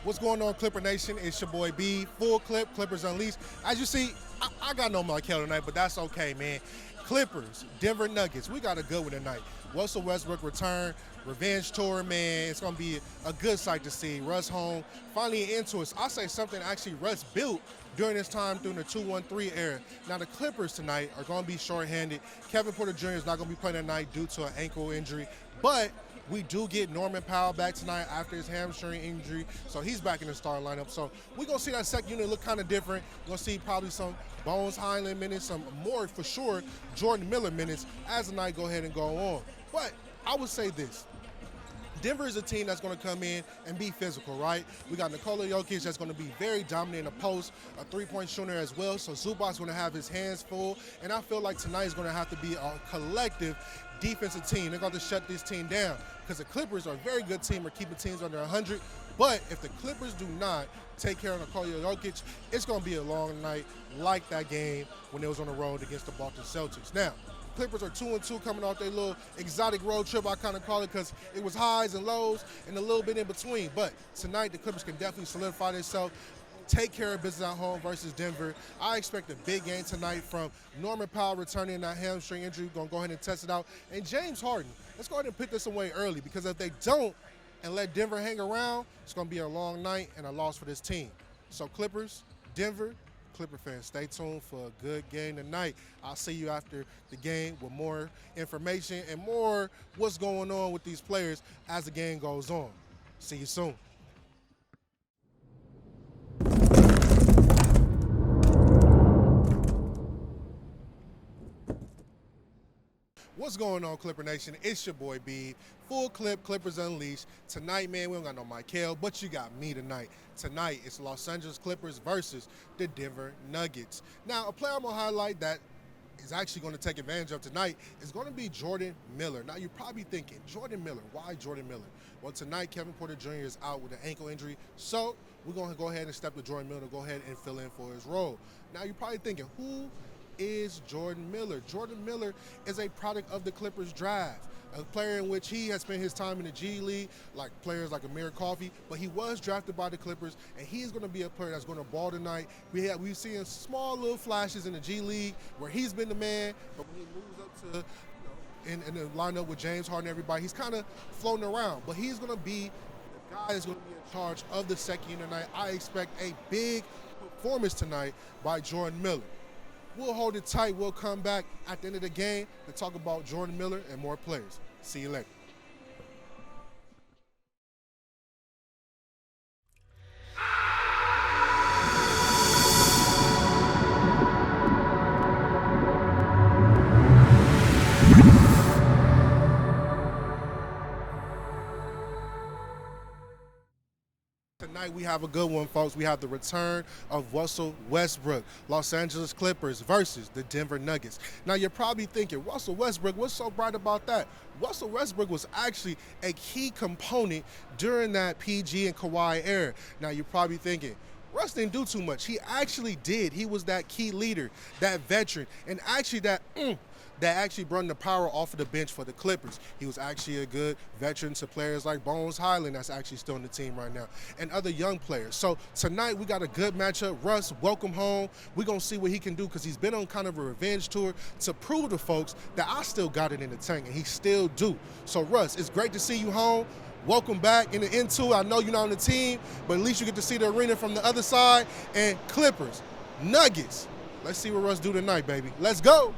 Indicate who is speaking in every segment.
Speaker 1: What's going on, Clipper Nation? It's your boy B. Full clip, Clippers Unleashed. As you see, I got no Michael tonight, but that's okay, man. Clippers, Denver Nuggets. We got a good one tonight. Russell Westbrook return, revenge tour, man. It's going to be a good sight to see. Russ home, finally into it. I'll say something actually Russ built during his time during the 2-1-3 era. Now, the Clippers tonight are going to be shorthanded. Kevin Porter Jr. is not going to be playing tonight due to an ankle injury, but we do get Norman Powell back tonight after his hamstring injury, so he's back in the starting lineup. So we're going to see that second unit look kind of different. We're going to see probably some Bones Highland minutes, some more, for sure, Jordan Miller minutes as the night go ahead and go on. But I would say this. Denver is a team that's going to come in and be physical, right? We got Nikola Jokic that's going to be very dominant in the post, a three-point shooter as well. So Zubac's going to have his hands full, and I feel like tonight is going to have to be a collective defensive team. They're going to shut this team down because the Clippers are a very good team at keeping teams under 100. But if the Clippers do not take care of Nikola Jokic, it's going to be a long night like that game when they was on the road against the Boston Celtics. Now, Clippers are 2-2 coming off their little exotic road trip, I kind of call it, because it was highs and lows and a little bit in between. But tonight, the Clippers can definitely solidify themselves, take care of business at home versus Denver. I expect a big game tonight from Norman Powell returning that hamstring injury. We're going to go ahead and test it out. And James Harden, let's go ahead and pick this away early, because if they don't and let Denver hang around, it's going to be a long night and a loss for this team. So Clippers, Denver, Clipper fans, stay tuned for a good game tonight. I'll see you after the game with more information and more what's going on with these players as the game goes on. See you soon. What's going on, Clipper Nation? It's your boy B. Full clip, Clippers Unleashed. Tonight, man, we don't got no Michael, but you got me tonight. Tonight, it's Los Angeles Clippers versus the Denver Nuggets. Now, a player I'm going to highlight that is actually going to take advantage of tonight is going to be Jordan Miller. Now, you're probably thinking, Jordan Miller, why Jordan Miller? Well, tonight, Kevin Porter Jr. is out with an ankle injury, so we're going to go ahead and step to Jordan Miller to go ahead and fill in for his role. Now, you're probably thinking, who is Jordan Miller? Jordan Miller is a product of the Clippers draft, a player in which he has spent his time in the G League, like players like Amir Coffey, but he was drafted by the Clippers, and he's going to be a player that's going to ball tonight. We've seen small little flashes in the G League where he's been the man, but when he moves up to, in the lineup with James Harden and everybody, he's kind of floating around, but he's going to be the guy that's going to be in charge of the second unit tonight. I expect a big performance tonight by Jordan Miller. We'll hold it tight. We'll come back at the end of the game to talk about Jordan Miller and more players. See you later. Tonight we have a good one, folks. We have the return of Russell Westbrook, Los Angeles Clippers versus the Denver Nuggets. Now you're probably thinking, Russell Westbrook, what's so bright about that? Russell Westbrook was actually a key component during that PG and Kawhi era. Now you're probably thinking, Russ didn't do too much. He actually did. He was that key leader, that veteran, and actually that actually brought the power off of the bench for the Clippers. He was actually a good veteran to players like Bones Highland, that's actually still on the team right now, and other young players. So tonight we got a good matchup. Russ, welcome home. We're going to see what he can do because he's been on kind of a revenge tour to prove to folks that I still got it in the tank, and he still do. So Russ, it's great to see you home. Welcome back in the N2. I know you're not on the team, but at least you get to see the arena from the other side. And Clippers, Nuggets, let's see what Russ do tonight, baby. Let's go.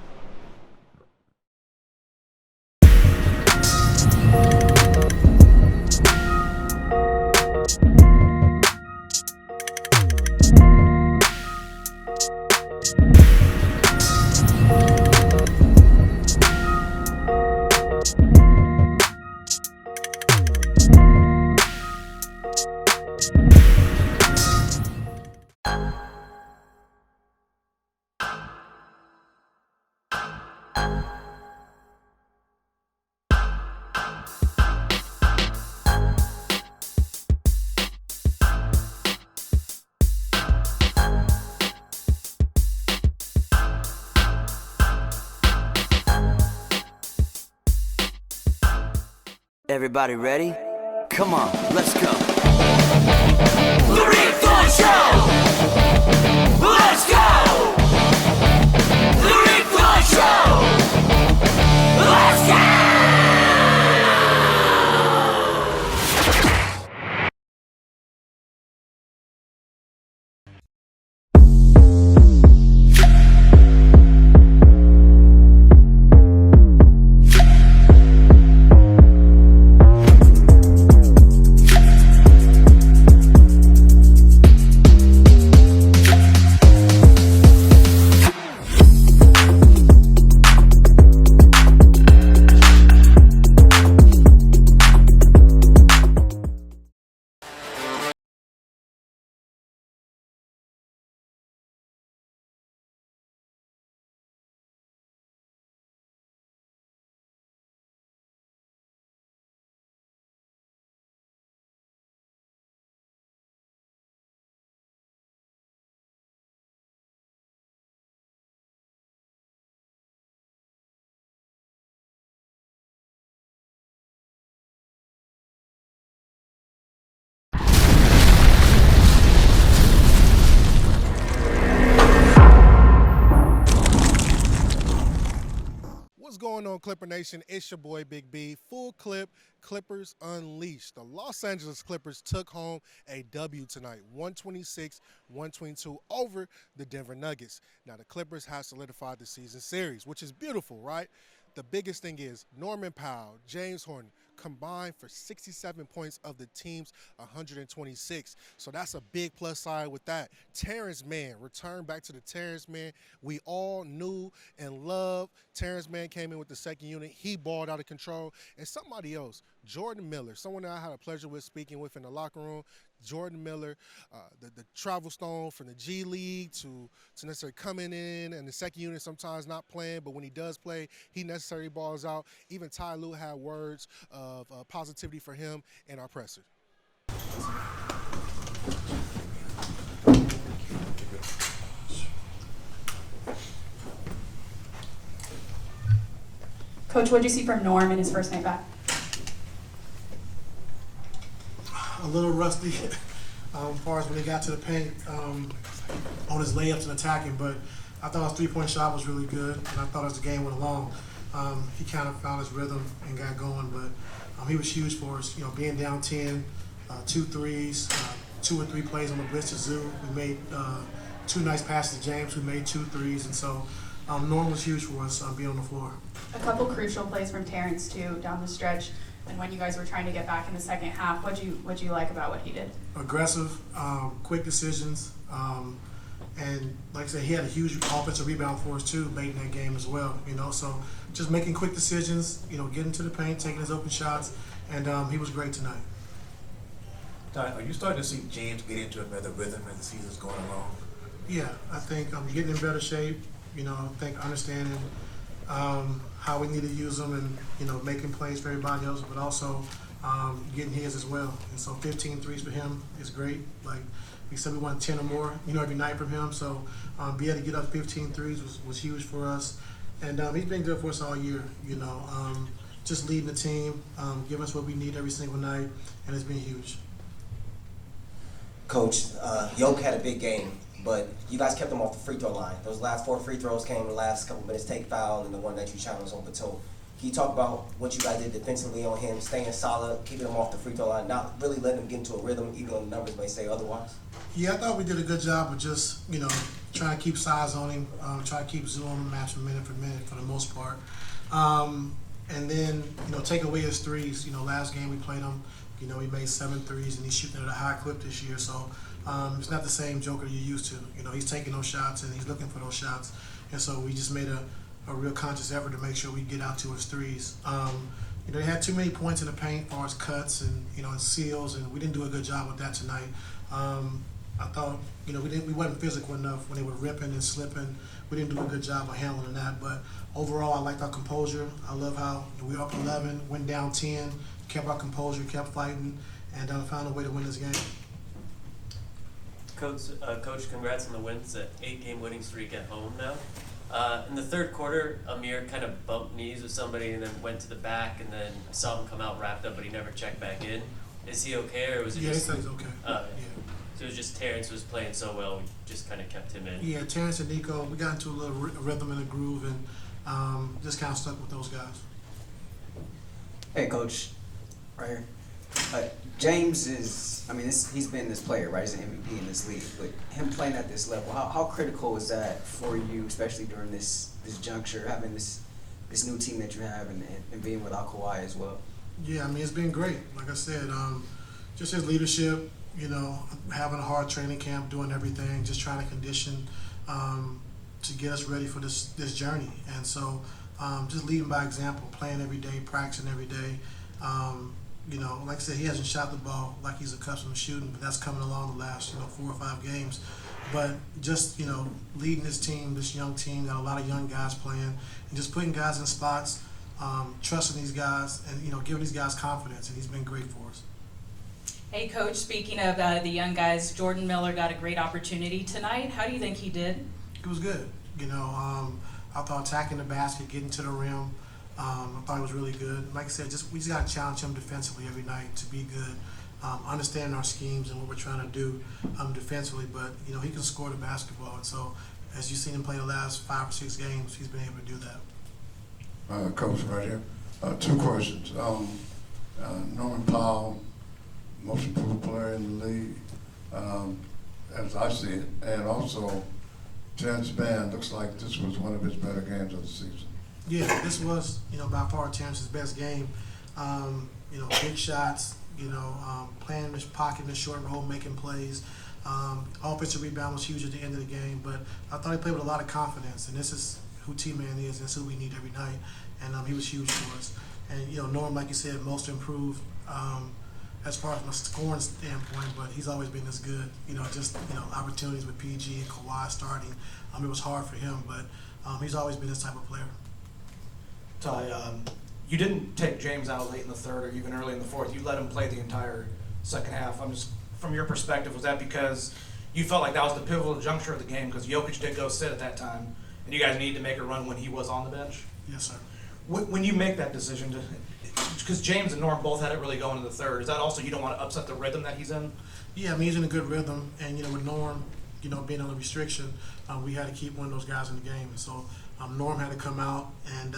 Speaker 2: Everybody ready? Come on, let's go.
Speaker 3: The Refund Show! Let's go! The Refund Show! Let's go!
Speaker 1: What's going on, Clipper Nation? It's your boy Big B. Full clip, Clippers Unleashed. The Los Angeles Clippers took home a W tonight, 126-122 over the Denver Nuggets. Now, the Clippers have solidified the season series, which is beautiful, right? The biggest thing is Norman Powell, James Harden, combined for 67 points of the team's 126. So that's a big plus side with that. Terrence Mann, return back to the Terrence Mann we all knew and loved. Terrence Mann came in with the second unit. He balled out of control. And somebody else, Jordan Miller, someone that I had a pleasure with speaking with in the locker room. Jordan Miller, the travel stone from the G League to necessarily coming in and the second unit sometimes not playing, but when he does play, he necessarily balls out. Even Ty Lue had words of positivity for him in our presser.
Speaker 4: Coach, what did you see from Norm in his first night back?
Speaker 5: A little rusty as far as when he got to the paint on his layups and attacking, but I thought his three-point shot was really good, and I thought as the game went along, he kind of found his rhythm and got going, but he was huge for us, being down 10, 2 threes, 2 or 3 plays on the blitz to Zoo. We made 2 nice passes to James, who made 2 threes, and so Norm was huge for us being on the floor.
Speaker 4: A couple crucial plays from Terrence, too, down the stretch. And when you guys were trying to get back in the second half, what'd you like about what he did?
Speaker 5: Aggressive, quick decisions, and like I said, he had a huge offensive rebound for us too late in that game as well. So just making quick decisions, getting to the paint, taking his open shots, and he was great tonight.
Speaker 6: Ty, are you starting to see James get into a better rhythm as the season's going along?
Speaker 5: Yeah, I think I'm getting in better shape. I think understanding how we need to use them and, making plays for everybody else, but also getting his as well. And so 15 threes for him is great. Like we said, we want 10 or more, every night from him. So be able to get up 15 threes was huge for us. And he's been good for us all year, just leading the team, giving us what we need every single night, and it's been huge.
Speaker 7: Coach, Yoke had a big game, but you guys kept him off the free throw line. Those last 4 free throws came in the last couple minutes, take foul, and the one that you challenged on Batum. Can you talk about what you guys did defensively on him, staying solid, keeping him off the free throw line, not really letting him get into a rhythm, even though the numbers may say otherwise?
Speaker 5: Yeah, I thought we did a good job of just, trying to keep size on him, try to keep Zoo on the match minute for the most part. And then, take away his threes. Last game we played him, he made 7 threes, and he's shooting at a high clip this year. So it's not the same Joker you're used to. He's taking those shots, and he's looking for those shots. And so we just made a real conscious effort to make sure we get out to his threes. They had too many points in the paint as far as cuts and, and seals, and we didn't do a good job with that tonight. I thought, we wasn't physical enough when they were ripping and slipping. We didn't do a good job of handling that. But overall, I liked our composure. I love how we were up 11, went down 10, kept our composure, kept fighting, and found a way to win this game.
Speaker 8: Coach, congrats on the win. It's an 8-game winning streak at home now. In the third quarter, Amir kind of bumped knees with somebody and then went to the back, and then I saw him come out wrapped up, but he never checked back in. Is he okay, or was it
Speaker 5: Yeah, he
Speaker 8: just?
Speaker 5: said he's okay.
Speaker 8: Oh, yeah.
Speaker 5: Yeah.
Speaker 8: So it was just Terrence was playing so well, we just kind of kept him in.
Speaker 5: Yeah, Terrence and Nico, we got into a little rhythm and a groove, and just kind of stuck with those guys.
Speaker 2: Hey, Coach, right here. James is, I mean, he's been this player, right? He's an MVP in this league. But him playing at this level, how critical is that for you, especially during this juncture, having this new team that you have and being without Kawhi as well?
Speaker 5: Yeah, I mean, it's been great. Like I said, just his leadership, you know, having a hard training camp, doing everything, just trying to condition to get us ready for this journey. And so just leading by example, playing every day, practicing every day. You know, like I said, he hasn't shot the ball like he's accustomed to shooting, but that's coming along the last, 4 or 5 games. But just, leading this team, this young team, got a lot of young guys playing, and just putting guys in spots, trusting these guys, and, giving these guys confidence, and he's been great for us.
Speaker 9: Hey, Coach, speaking of the young guys, Jordan Miller got a great opportunity tonight. How do you think he did?
Speaker 5: It was good. I thought attacking the basket, getting to the rim, I thought it was really good. Like I said, we just got to challenge him defensively every night to be good, understanding our schemes and what we're trying to do defensively. But, he can score the basketball. And so, as you've seen him play the last 5 or 6 games, he's been able to do that.
Speaker 10: Coach, right here. 2 questions. Norman Powell, most improved player in the league, as I see it. And also, Terrence Band looks like this was one of his better games of the season. Yeah,
Speaker 5: this was, by far Terrence's best game. Big shots, playing in the pocket in the short roll, making plays. Offensive rebound was huge at the end of the game, but I thought he played with a lot of confidence, and this is who T-Man is, and that's who we need every night, and he was huge for us. And, Norm, like you said, most improved as far as my scoring standpoint, but he's always been this good. Opportunities with PG and Kawhi starting, it was hard for him, but he's always been this type of player.
Speaker 11: Ty, you didn't take James out late in the third or even early in the fourth. You let him play the entire second half. From your perspective, was that because you felt like that was the pivotal juncture of the game because Jokic did go sit at that time, and you guys needed to make a run when he was on the bench?
Speaker 5: Yes, sir.
Speaker 11: When you make that decision, because James and Norm both had it really going in the third, is that also you don't want to upset the rhythm that he's in?
Speaker 5: Yeah, I mean, he's in a good rhythm, and with Norm, being on a restriction, we had to keep one of those guys in the game. And so Norm had to come out, and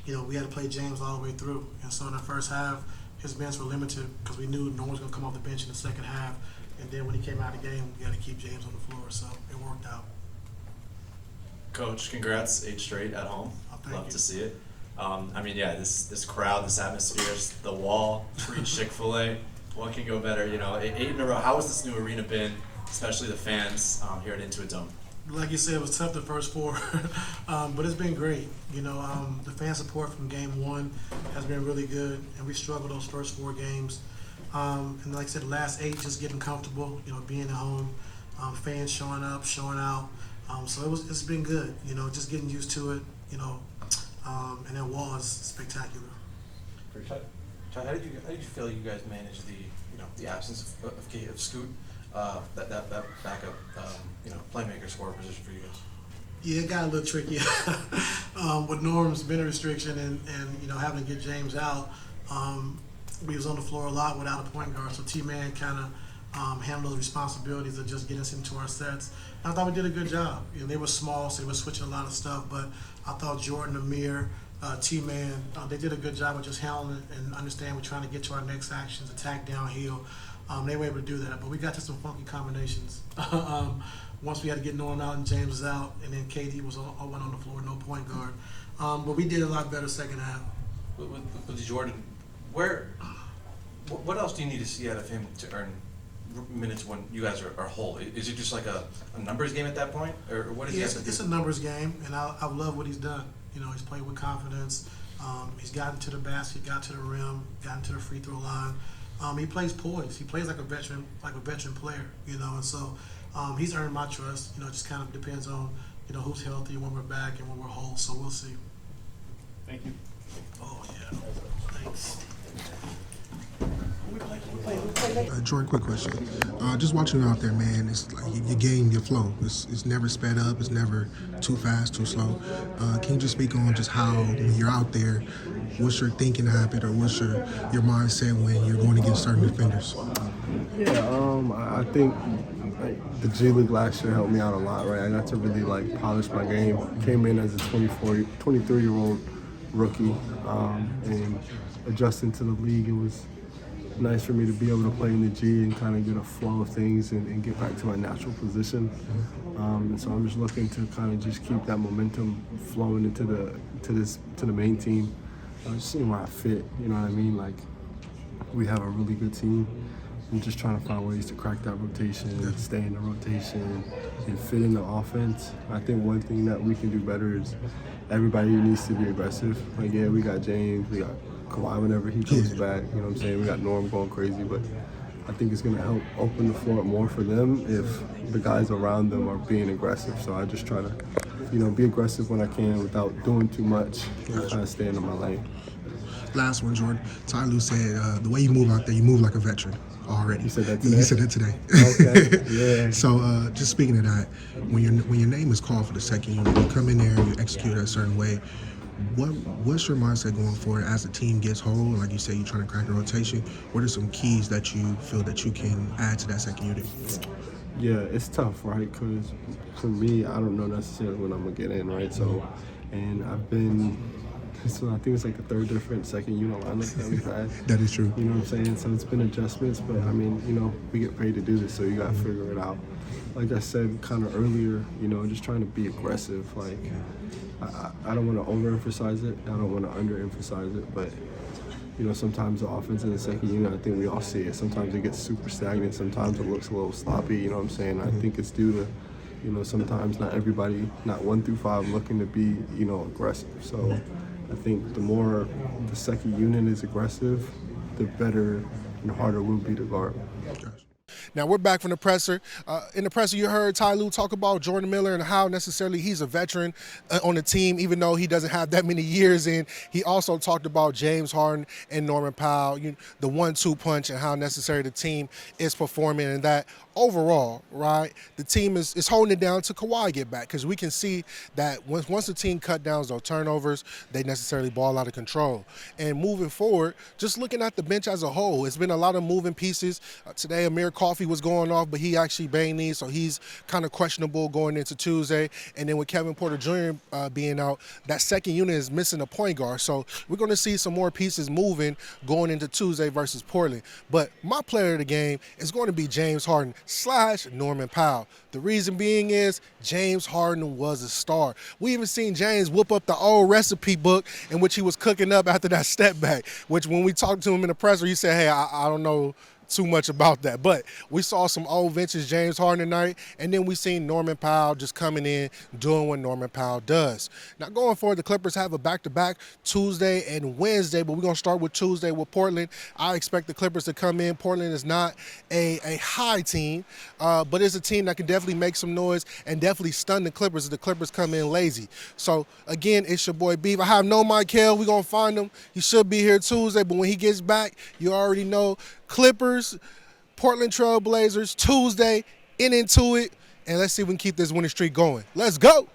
Speaker 5: we had to play James all the way through. And so in the first half, his minutes were limited because we knew Norm was going to come off the bench in the second half. And then when he came out of the game, we had to keep James on the floor. So it worked out.
Speaker 12: Coach, congrats, 8 straight at home. Love to see it. This crowd, this atmosphere, the wall, treat Chick-fil-A. What can go better? 8 in a row. How has this new arena been, especially the fans here at Intuit Dome?
Speaker 5: Like you said, it was tough the first 4, but it's been great. The fan support from game 1 has been really good, and we struggled those first 4 games. And like I said, the last 8, just getting comfortable, being at home, fans showing up, showing out. So it's been good, just getting used to it, and that wall is spectacular.
Speaker 13: How did you feel you guys managed the absence of Scoot, that backup playmaker scorer position for you guys?
Speaker 5: Yeah, it got a little tricky with Norm's minute restriction and having to get James out. We was on the floor a lot without a point guard, so T-Man kind of handled those responsibilities of just getting us into our sets. And I thought we did a good job. They were small, so they were switching a lot of stuff, but I thought Jordan, Amir, T-Man, they did a good job of just handling it and understand we're trying to get to our next actions, attack downhill. They were able to do that, but we got to some funky combinations. Once we had to get Norm out and James was out, and then KD was went on the floor, no point guard. But we did a lot better second half.
Speaker 13: With Jordan, what else do you need to see out of him to earn minutes when you guys are whole? Is it just like a numbers game at that point, or what is it?
Speaker 5: It's a numbers game, and I love what he's done. He's played with confidence. He's gotten to the basket, got to the rim, gotten to the free throw line. He plays poised. He plays like a veteran player. And so he's earned my trust. It just kind of depends on who's healthy when we're back and when we're whole. So we'll see.
Speaker 13: Thank you.
Speaker 5: Oh yeah. Thanks.
Speaker 1: Jordan, quick question. Just watching you out there, man, it's like your game, your flow. It's never sped up. It's never too fast, too slow. Can you just speak on just how, when you're out there, what's your thinking habit or what's your mindset when you're going against certain defenders?
Speaker 14: Yeah, I think the G League last year helped me out a lot, right? I got to really polish my game. Came in as a 23-year-old rookie, and adjusting to the league, it was nice for me to be able to play in the G and kind of get a flow of things and get back to my natural position. And so I'm just looking to kind of just keep that momentum flowing into the main team. Just seeing where I fit, you know what I mean? We have a really good team. I'm just trying to find ways to crack that rotation, stay in the rotation, and fit in the offense. I think one thing that we can do better is everybody needs to be aggressive. We got James, we got Kawhi whenever he comes back, you know what I'm saying? We got Norm going crazy, but I think it's going to help open the floor more for them if the guys around them are being aggressive. So I just try to, be aggressive when I can without doing too much, kind of staying in my lane.
Speaker 1: Last one, Jordan. Ty Lue said the way you move out there, you move like a veteran already.
Speaker 14: You said that today?
Speaker 1: He said that today.
Speaker 14: Okay, yeah.
Speaker 1: So just speaking of that, when your name is called for the second unit, you come in there and you execute a certain way. What's your mindset going forward as the team gets whole? Like you say, you're trying to crack the rotation. What are some keys that you feel that you can add to that second unit?
Speaker 14: Yeah, it's tough, right? Because for me, I don't know necessarily when I'm going to get in, right? So, and I've been, so I think it's like the third different second unit lineup that we've had.
Speaker 1: That is true.
Speaker 14: You know what I'm saying? So it's been adjustments, but I mean, we get paid to do this, so you got to figure it out. Like I said kind of earlier, just trying to be aggressive. I don't want to overemphasize it. I don't want to underemphasize it, but sometimes the offense in the second unit, I think we all see it. Sometimes it gets super stagnant. Sometimes it looks a little sloppy. You know what I'm saying? I think it's due to, sometimes not everybody, not 1 through 5, looking to be, aggressive. So I think the more the second unit is aggressive, the better and harder it will be to guard.
Speaker 1: Now we're back from the presser. In the presser, you heard Ty Lue talk about Jordan Miller and how necessarily he's a veteran on the team, even though he doesn't have that many years in. He also talked about James Harden and Norman Powell, the 1-2 punch, and how necessary the team is performing, and that overall, right, the team is holding it down to Kawhi get back, because we can see that once the team cut down those turnovers, they necessarily ball out of control. And moving forward, just looking at the bench as a whole, it's been a lot of moving pieces. Today, Amir Coffey was going off, but he actually banged knees, so he's kind of questionable going into Tuesday. And then with Kevin Porter Jr. Being out, that second unit is missing a point guard. So we're going to see some more pieces moving going into Tuesday versus Portland. But my player of the game is going to be James Harden / Norman Powell. The reason being is James Harden was a star. We even seen James whoop up the old recipe book in which he was cooking up after that step back, which when we talked to him in the presser, he said, hey, I don't know too much about that. But we saw some old vintage James Harden tonight, and then we seen Norman Powell just coming in, doing what Norman Powell does. Now going forward, the Clippers have a back-to-back Tuesday and Wednesday, but we're going to start with Tuesday with Portland. I expect the Clippers to come in. Portland is not a high team, but it's a team that can definitely make some noise and definitely stun the Clippers if the Clippers come in lazy. So again, it's your boy Beef. I have no Michael. We're going to find him. He should be here Tuesday, but when he gets back, you already know Clippers, Portland Trail Blazers, Tuesday, into it. And let's see if we can keep this winning streak going. Let's go.